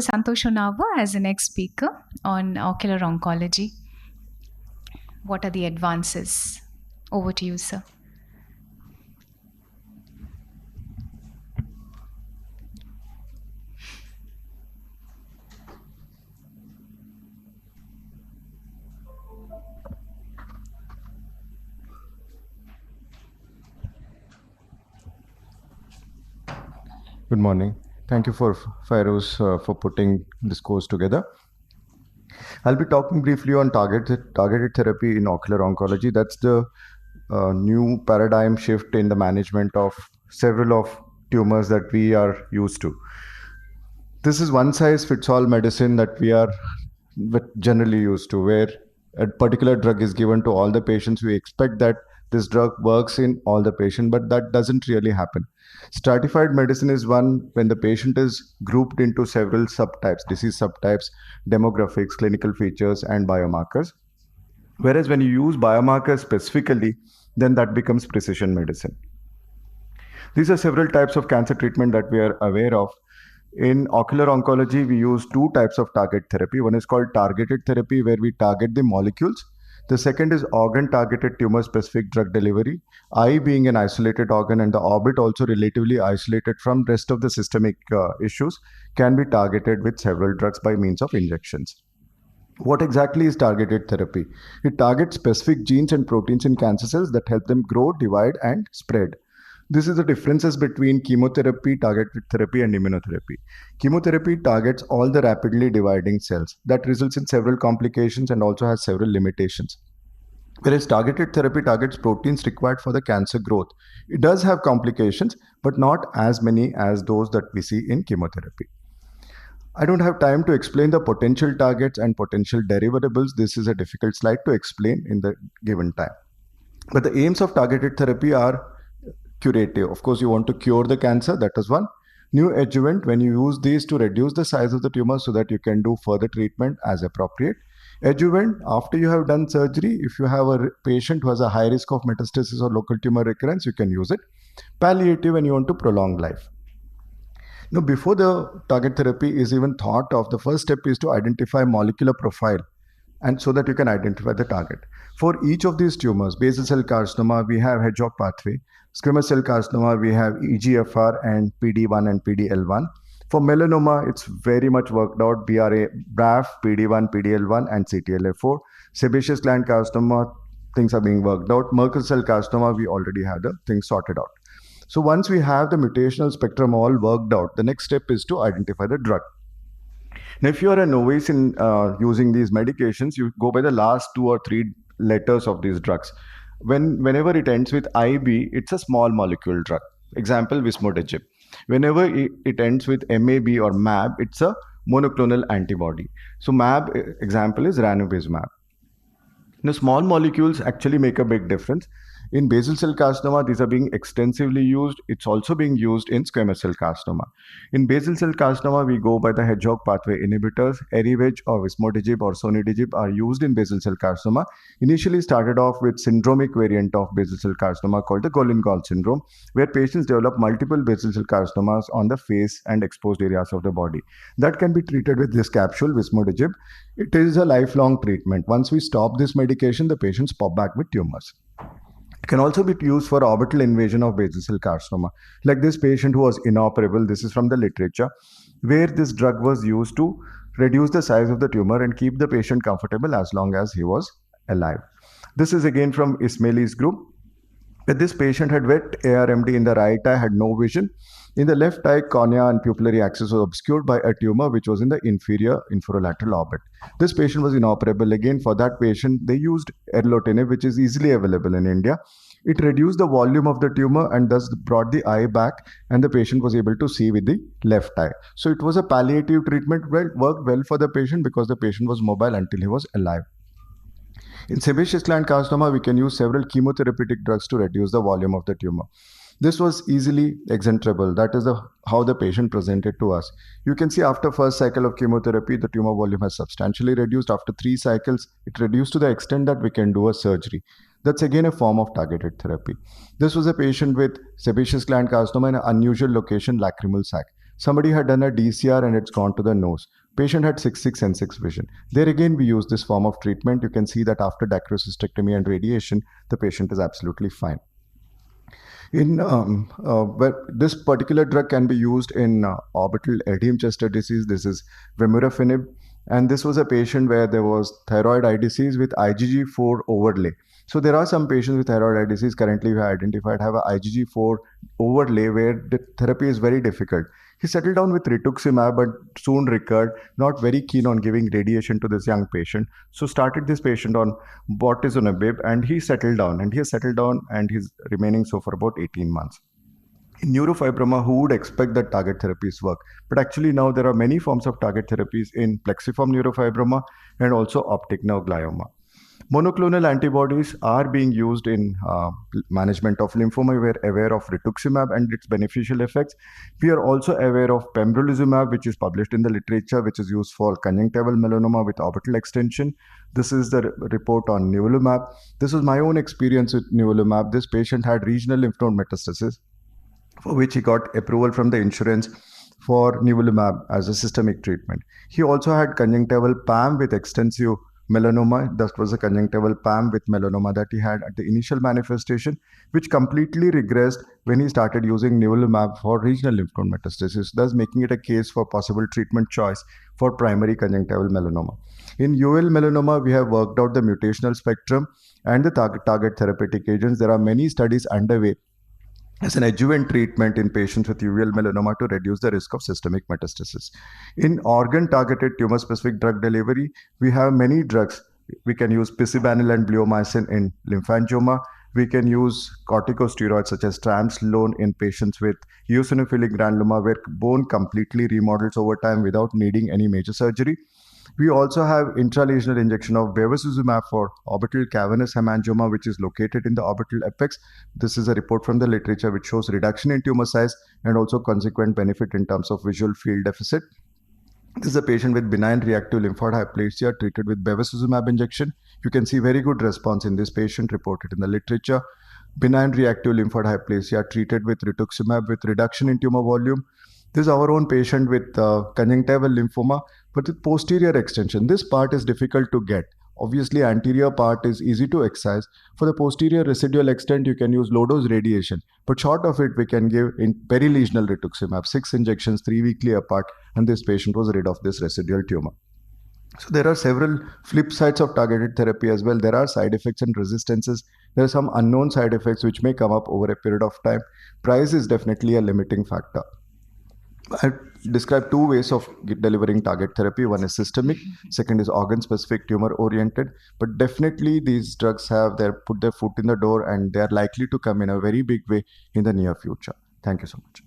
Santosh Honavar as the next speaker on ocular oncology. What are the advances? Over to you, sir. Good morning. Thank you for Fairoz for putting this course together. I'll be talking briefly on targeted therapy in ocular oncology. That's the new paradigm shift in the management of several of tumors that we are used to. This is one size fits all medicine that we are generally used to, where a particular drug is given to all the patients. We expect that this drug works in all the patients, but that doesn't really happen. Stratified medicine is one when the patient is grouped into several subtypes, disease subtypes, demographics, clinical features, and biomarkers. Whereas when you use biomarkers specifically, then that becomes precision medicine. These are several types of cancer treatment that we are aware of. In ocular oncology, we use two types of target therapy. One is called targeted therapy, where we target the molecules. The second is organ-targeted tumor-specific drug delivery, eye being an isolated organ and the orbit also relatively isolated from rest of the systemic issues, can be targeted with several drugs by means of injections. What exactly is targeted therapy? It targets specific genes and proteins in cancer cells that help them grow, divide, and spread. This is the differences between chemotherapy, targeted therapy, and immunotherapy. Chemotherapy targets all the rapidly dividing cells. That results in several complications and also has several limitations. Whereas targeted therapy targets proteins required for the cancer growth. It does have complications, but not as many as those that we see in chemotherapy. I don't have time to explain the potential targets and potential deliverables. This is a difficult slide to explain in the given time. But the aims of targeted therapy are curative. Of course, you want to cure the cancer, that is one. New adjuvant, when you use these to reduce the size of the tumor so that you can do further treatment as appropriate. Adjuvant, after you have done surgery, if you have a patient who has a high risk of metastasis or local tumor recurrence, you can use it. Palliative, when you want to prolong life. Now, before the target therapy is even thought of, the first step is to identify molecular profile, and so that you can identify the target. For each of these tumors, basal cell carcinoma, we have hedgehog pathway. Squamous cell carcinoma, we have EGFR and PD1 and PDL1. For melanoma, it's very much worked out, BRAF, PD1, PDL1, and CTLA4. Sebaceous gland carcinoma, things are being worked out. Merkel cell carcinoma, we already have the things sorted out. So once we have the mutational spectrum all worked out, the next step is to identify the drug. Now, if you are a novice in using these medications, you go by the last 2 or 3 letters of these drugs. Whenever it ends with IB, it's a small molecule drug. Example, vismodegib. Whenever it ends with MAB or MAB, it's a monoclonal antibody. So MAB example is ranibizumab. Now, small molecules actually make a big difference. In basal cell carcinoma, these are being extensively used. It's also being used in squamous cell carcinoma. In basal cell carcinoma, we go by the hedgehog pathway inhibitors. Erivedge or vismodegib or sonidegib are used in basal cell carcinoma. Initially started off with syndromic variant of basal cell carcinoma called the Golin-Gall syndrome, where patients develop multiple basal cell carcinomas on the face and exposed areas of the body. That can be treated with this capsule, vismodegib. It is a lifelong treatment. Once we stop this medication, the patients pop back with tumors. It can also be used for orbital invasion of basal cell carcinoma. Like this patient who was inoperable, this is from the literature, where this drug was used to reduce the size of the tumor and keep the patient comfortable as long as he was alive. This is again from Ismaili's group. But this patient had wet ARMD in the right eye, had no vision. In the left eye, cornea and pupillary axis was obscured by a tumor which was in the inferior inferolateral orbit. This patient was inoperable. Again, for that patient, they used erlotinib, which is easily available in India. It reduced the volume of the tumor and thus brought the eye back, and the patient was able to see with the left eye. So it was a palliative treatment, worked well for the patient because the patient was mobile until he was alive. In sebaceous gland carcinoma, we can use several chemotherapeutic drugs to reduce the volume of the tumor. This was easily exenterable. That is how the patient presented to us. You can see after first cycle of chemotherapy, the tumor volume has substantially reduced. After 3 cycles, it reduced to the extent that we can do a surgery. That's again a form of targeted therapy. This was a patient with sebaceous gland carcinoma in an unusual location, lacrimal sac. Somebody had done a DCR and it's gone to the nose. Patient had 6/6 and 6 vision. There again, we use this form of treatment. You can see that after dacrocystectomy and radiation, the patient is absolutely fine. This particular drug can be used in orbital edema chester disease. This is vemurafenib, and this was a patient where there was thyroid eye disease with IgG4 overlay. So there are some patients with thyroid eye disease currently we have identified have a IgG4 overlay where the therapy is very difficult. He settled down with rituximab but soon recurred, not very keen on giving radiation to this young patient. So started this patient on bortezomib and he settled down and he's remaining so for about 18 months. In neurofibroma, who would expect that target therapies work? But actually now there are many forms of target therapies in plexiform neurofibroma and also optic nerve glioma. Monoclonal antibodies are being used in management of lymphoma. We are aware of rituximab and its beneficial effects. We are also aware of pembrolizumab, which is published in the literature, which is used for conjunctival melanoma with orbital extension. This is the report on nivolumab. This was my own experience with nivolumab. This patient had regional lymph node metastasis, for which he got approval from the insurance for nivolumab as a systemic treatment. He also had conjunctival PAM with extensive melanoma. That was a conjunctival PAM with melanoma that he had at the initial manifestation, which completely regressed when he started using nivolumab for regional lymph node metastasis, thus making it a case for possible treatment choice for primary conjunctival melanoma. In UL melanoma, we have worked out the mutational spectrum and the target therapeutic agents. There are many studies underway as an adjuvant treatment in patients with uveal melanoma to reduce the risk of systemic metastasis. In organ-targeted tumor-specific drug delivery, we have many drugs. We can use picibanil and bleomycin in lymphangioma. We can use corticosteroids such as triamcinolone in patients with eosinophilic granuloma, where bone completely remodels over time without needing any major surgery. We also have intralesional injection of bevacizumab for orbital cavernous hemangioma, which is located in the orbital apex. This is a report from the literature which shows reduction in tumor size and also consequent benefit in terms of visual field deficit. This is a patient with benign reactive lymphoid hyplasia treated with bevacizumab injection. You can see very good response in this patient reported in the literature. Benign reactive lymphoid hyplasia treated with rituximab with reduction in tumor volume. This is our own patient with conjunctival lymphoma, but with posterior extension. This part is difficult to get. Obviously, anterior part is easy to excise. For the posterior residual extent, you can use low-dose radiation. But short of it, we can give in perilesional rituximab, 6 injections, 3 weekly apart, and this patient was rid of this residual tumor. So there are several flip sides of targeted therapy as well. There are side effects and resistances. There are some unknown side effects which may come up over a period of time. Price is definitely a limiting factor. I described two ways of delivering target therapy. One is systemic, second is organ-specific, tumor-oriented. But definitely these drugs have put their foot in the door and they are likely to come in a very big way in the near future. Thank you so much.